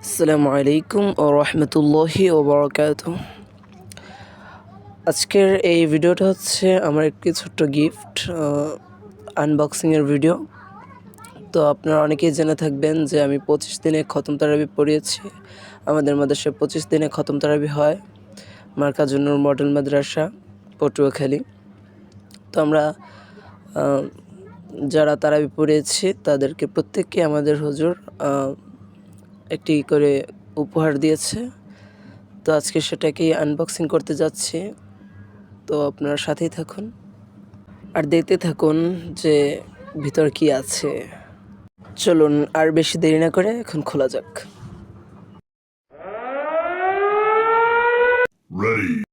আসসালামু আলাইকুম ও রহমতুল্লাহি ও বারাকাতুহু। আজকের এই ভিডিওটা হচ্ছে আমার একটি ছোট্ট গিফট আনবক্সিংয়ের ভিডিও। তো আপনারা অনেকেই জেনে থাকবেন যে আমি 25 দিনে খতম তারাবি পড়িয়েছি। আমাদের মাদ্রাসায় 25 দিনে খতম তারাবি হয়, মার্কাজুন নূর মডেল মাদ্রাসা, পটুয়াখালী। তো আমরা যারা তারাবি পড়িয়েছি তাদেরকে প্রত্যেককে আমাদের হুজুর একটি করে উপহার দিয়েছে। তো আজকে সেটাকেই আনবক্সিং করতে যাচ্ছি। তো আপনারা সাথেই থাকুন আর দেখতে থাকুন যে ভিতর কি আছে। চলুন আর বেশি দেরি না করে এখন খোলা যাক। Ready.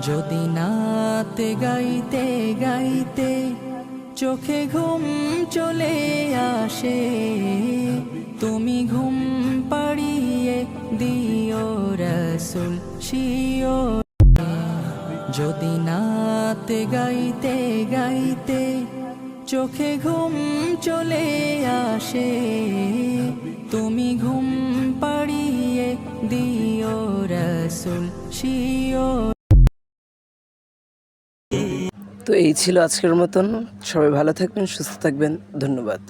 যদি নাতে গাইতে গাইতে চোখে ঘুম চলে আসে, তুমি ঘুম পাড়িয়ে দিও রাসূল শিওর। যদি নাতে গাইতে গাইতে চোখে ঘুম চলে আসে, তুমি ঘুম পাড়িয়ে দিও রাসূল শিওর। তো এই ছিল আজকের মতন। সবাই ভালো থাকবেন, সুস্থ থাকবেন। ধন্যবাদ।